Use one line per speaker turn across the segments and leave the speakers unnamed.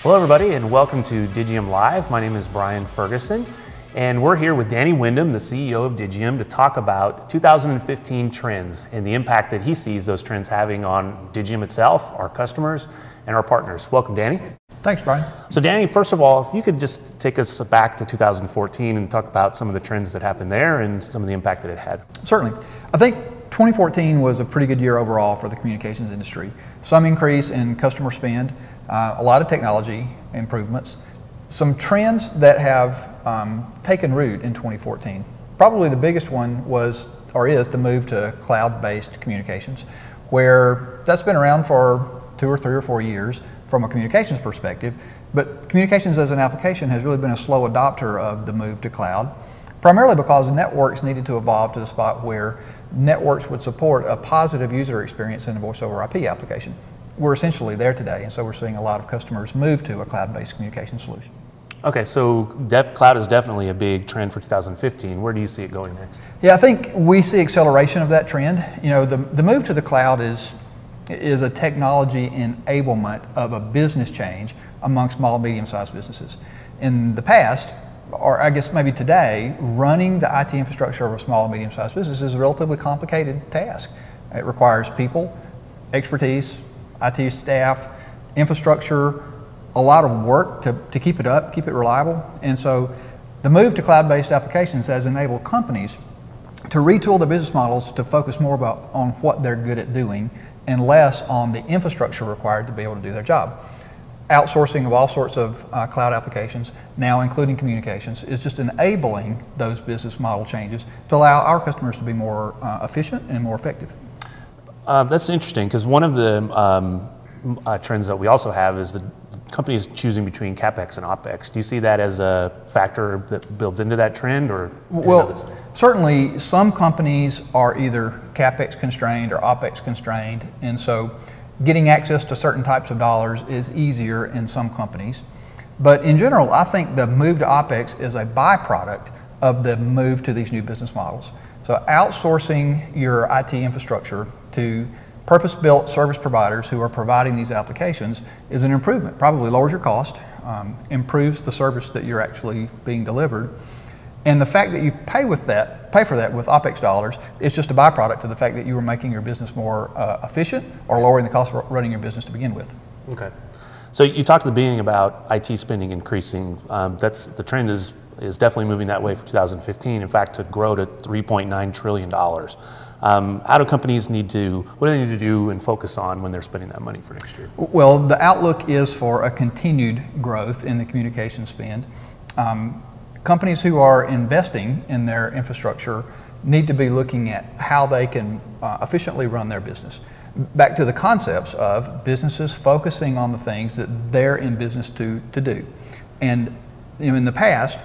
Hello everybody and welcome to Digium Live. My name is Brian Ferguson and we're here with Danny Windham, the CEO of Digium, to talk about 2015 trends and the impact that he sees those trends having on Digium itself, our customers, and our partners. Welcome, Danny.
Thanks, Brian.
So Danny, first of all, if you could just take us back to 2014 and talk about some of the trends that happened there and some of the impact that it had.
Certainly. I think 2014 was a pretty good year overall for the communications industry. Some increase in customer spend, a lot of technology improvements, some trends that have taken root in 2014. Probably the biggest one was, or is, the move to cloud-based communications, where that's been around for 2 or 3 or 4 years from a communications perspective, but communications as an application has really been a slow adopter of the move to cloud, primarily because networks needed to evolve to the spot where networks would support a positive user experience in a voice over IP application. We're essentially there today, and so we're seeing a lot of customers move to a cloud-based communication solution.
Okay, so cloud is definitely a big trend for 2015. Where do you see it going next?
Yeah, I think we see acceleration of that trend. You know, the move to the cloud is a technology enablement of a business change among small and medium-sized businesses. In the past, or I guess maybe today, running the IT infrastructure of a small and medium-sized business is a relatively complicated task. It requires people, expertise, IT staff, infrastructure, a lot of work to keep it up, keep it reliable. And so the move to cloud-based applications has enabled companies to retool their business models to focus more on what they're good at doing and less on the infrastructure required to be able to do their job. Outsourcing of all sorts of cloud applications, now including communications, is just enabling those business model changes to allow our customers to be more efficient and more effective.
That's interesting, because one of the trends that we also have is the companies choosing between capex and opex. Do you see that as a factor that builds into that trend, or?
Well, certainly some companies are either capex constrained or opex constrained, and so getting access to certain types of dollars is easier in some companies. But in general, I think the move to opex is a byproduct of the move to these new business models. So outsourcing your IT infrastructure to purpose-built service providers who are providing these applications is an improvement. Probably lowers your cost, improves the service that you're actually being delivered. And the fact that you pay for that with OPEX dollars is just a byproduct of the fact that you were making your business more efficient or lowering the cost of running your business to begin with.
Okay. So you talked at the beginning about IT spending increasing. The trend is definitely moving that way for 2015. In fact, to grow to $3.9 trillion. How do companies what do they need to do and focus on when they're spending that money for next year?
Well, the outlook is for a continued growth in the communication spend. Companies who are investing in their infrastructure need to be looking at how they can efficiently run their business. Back to the concepts of businesses focusing on the things that they're in business to do. And in the past,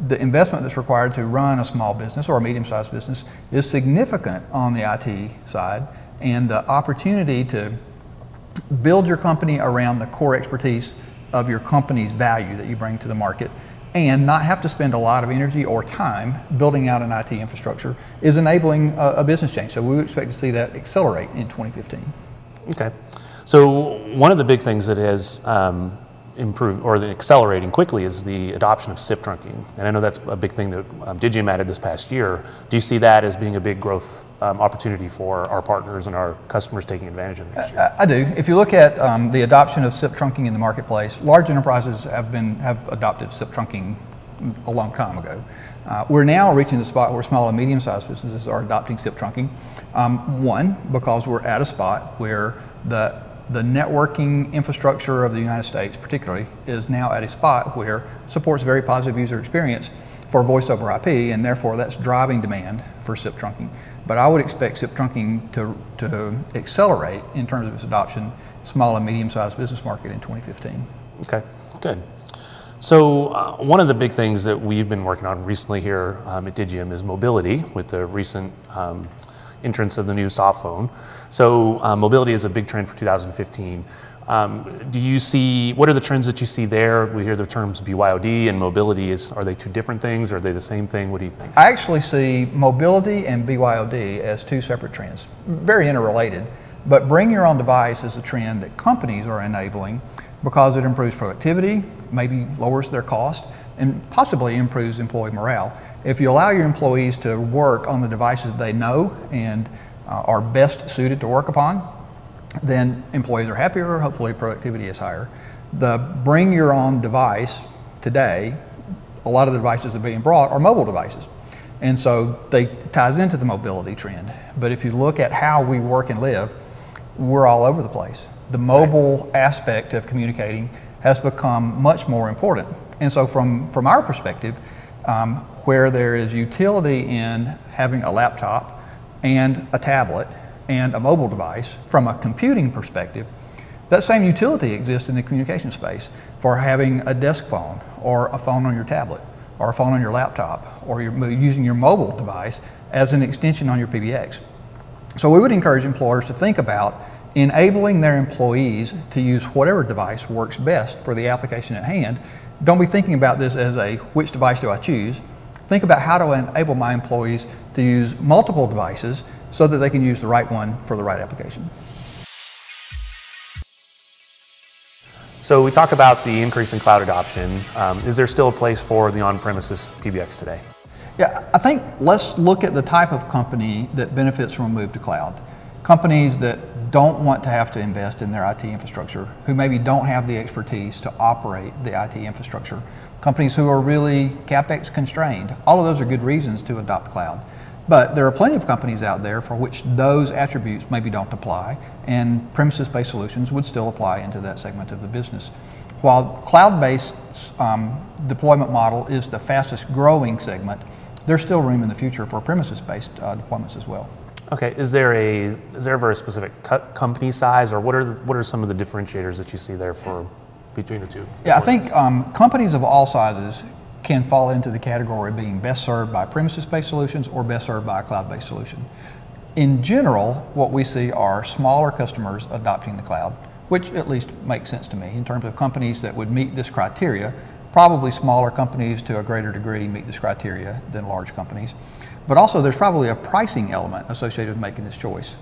the investment that's required to run a small business or a medium-sized business is significant on the IT side, and the opportunity to build your company around the core expertise of your company's value that you bring to the market and not have to spend a lot of energy or time building out an IT infrastructure is enabling a business change. So we would expect to see that accelerate in 2015.
Okay. So one of the big things that has improved or accelerating quickly is the adoption of SIP trunking. And I know that's a big thing that Digium added this past year. Do you see that as being a big growth opportunity for our partners and our customers taking advantage of it next year?
I do. If you look at the adoption of SIP trunking in the marketplace, large enterprises have adopted SIP trunking a long time ago. We're now reaching the spot where small and medium-sized businesses are adopting SIP trunking. One, because we're at a spot where the networking infrastructure of the United States particularly is now at a spot where it supports very positive user experience for voice over IP, and therefore that's driving demand for SIP trunking. But I would expect SIP trunking to accelerate in terms of its adoption, small and medium-sized business market in 2015.
Okay, good. So one of the big things that we've been working on recently here at Digium is mobility with the recent entrance of the new soft phone. So mobility is a big trend for 2015. Do you see, what are the trends that you see there? We hear the terms BYOD and mobility. Are they two different things? Or are they the same thing? What do you think?
I actually see mobility and BYOD as two separate trends, very interrelated. But bring your own device is a trend that companies are enabling because it improves productivity, maybe lowers their cost, and possibly improves employee morale. If you allow your employees to work on the devices they know and are best suited to work upon, then employees are happier, hopefully productivity is higher. The bring your own device today, a lot of the devices that are being brought are mobile devices. And so it ties into the mobility trend. But if you look at how we work and live, we're all over the place. The mobile aspect of communicating has become much more important. And so from our perspective, where there is utility in having a laptop and a tablet and a mobile device, from a computing perspective, that same utility exists in the communication space for having a desk phone or a phone on your tablet or a phone on your laptop, or you're using your mobile device as an extension on your PBX. So we would encourage employers to think about enabling their employees to use whatever device works best for the application at hand. Don't be thinking about this as a which device do I choose. Think about how do I enable my employees to use multiple devices so that they can use the right one for the right application.
So we talk about the increase in cloud adoption. Is there still a place for the on-premises PBX today?
Yeah, I think let's look at the type of company that benefits from a move to cloud. Companies that don't want to have to invest in their IT infrastructure, who maybe don't have the expertise to operate the IT infrastructure. Companies who are really capex constrained. All of those are good reasons to adopt cloud. But there are plenty of companies out there for which those attributes maybe don't apply, and premises-based solutions would still apply into that segment of the business. While cloud-based deployment model is the fastest growing segment, there's still room in the future for premises-based deployments as well.
Okay, is there ever a specific company size, or what are some of the differentiators that you see there for between the two?
Yeah, I think companies of all sizes can fall into the category of being best served by premises-based solutions or best served by a cloud-based solution. In general, what we see are smaller customers adopting the cloud, which at least makes sense to me in terms of companies that would meet this criteria. Probably smaller companies to a greater degree meet this criteria than large companies. But also there's probably a pricing element associated with making this choice.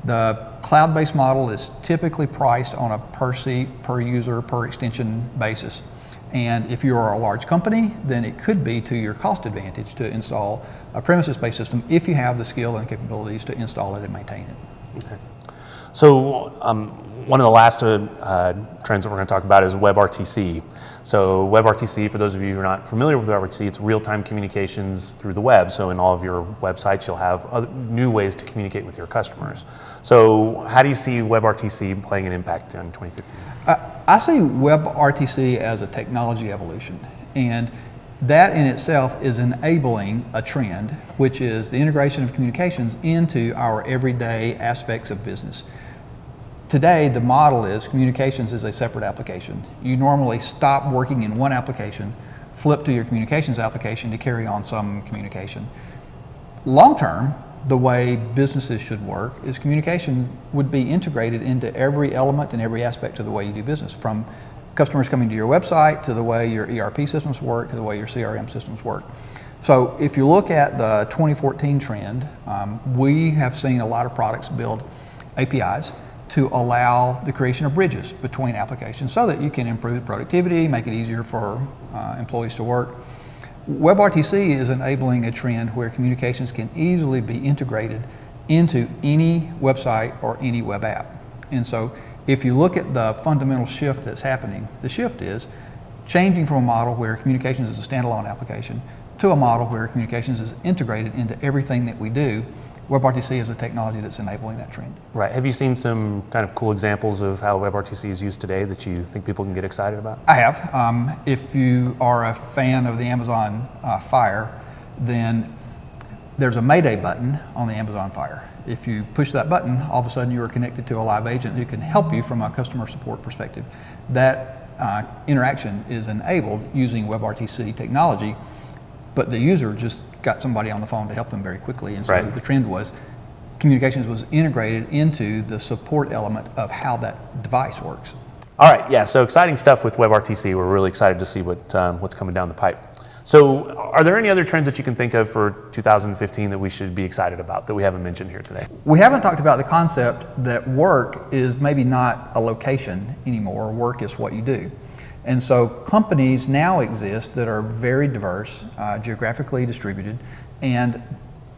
The cloud-based model is typically priced on a per seat, per user, per extension basis. And if you are a large company, then it could be to your cost advantage to install a premises-based system if you have the skill and capabilities to install it and maintain it.
Okay. So one of the last trends that we're going to talk about is WebRTC. So WebRTC, for those of you who are not familiar with WebRTC, it's real-time communications through the web. So in all of your websites, you'll have new ways to communicate with your customers. So how do you see WebRTC playing an impact in 2015?
I see WebRTC as a technology evolution, and that in itself is enabling a trend, which is the integration of communications into our everyday aspects of business. Today, the model is communications is a separate application. You normally stop working in one application, flip to your communications application to carry on some communication. Long term, the way businesses should work is communication would be integrated into every element and every aspect of the way you do business, from customers coming to your website to the way your ERP systems work to the way your CRM systems work. So if you look at the 2014 trend, we have seen a lot of products build APIs to allow the creation of bridges between applications so that you can improve productivity, make it easier for employees to work. WebRTC is enabling a trend where communications can easily be integrated into any website or any web app. And so if you look at the fundamental shift that's happening, the shift is changing from a model where communications is a standalone application to a model where communications is integrated into everything that we do. WebRTC is a technology that's enabling that trend.
Right. Have you seen some kind of cool examples of how WebRTC is used today that you think people can get excited about?
I have. If you are a fan of the Amazon Fire, then there's a Mayday button on the Amazon Fire. If you push that button, all of a sudden you are connected to a live agent who can help you from a customer support perspective. That interaction is enabled using WebRTC technology, but the user just got somebody on the phone to help them very quickly. And so the trend was communications was integrated into the support element of how that device works.
All right, yeah, so exciting stuff with WebRTC. We're really excited to see what's coming down the pipe. So are there any other trends that you can think of for 2015 that we should be excited about that we haven't mentioned here today?
We haven't talked about the concept that work is maybe not a location anymore. Work is what you do. And so companies now exist that are very diverse, geographically distributed, and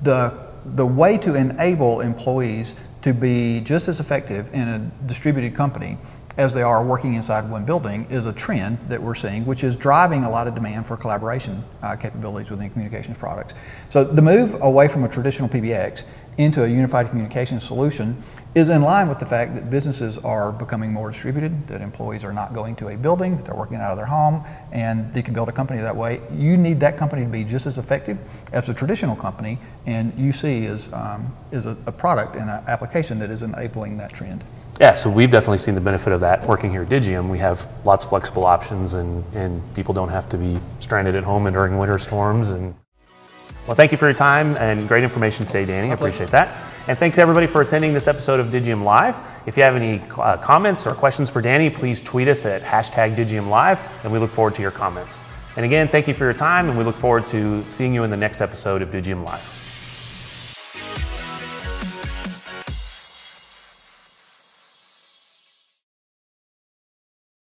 the way to enable employees to be just as effective in a distributed company as they are working inside one building is a trend that we're seeing, which is driving a lot of demand for collaboration capabilities within communications products. So the move away from a traditional PBX into a unified communications solution is in line with the fact that businesses are becoming more distributed, that employees are not going to a building, that they're working out of their home, and they can build a company that way. You need that company to be just as effective as a traditional company, and UC is a product and an application that is enabling that trend.
Yeah, so we've definitely seen the benefit of that working here at Digium. We have lots of flexible options, and people don't have to be stranded at home during winter storms. Well, thank you for your time and great information today, Danny. I appreciate that. And thanks everybody for attending this episode of Digium Live. If you have any comments or questions for Danny, please tweet us at #DigiumLive, and we look forward to your comments. And again, thank you for your time, and we look forward to seeing you in the next episode of Digium Live.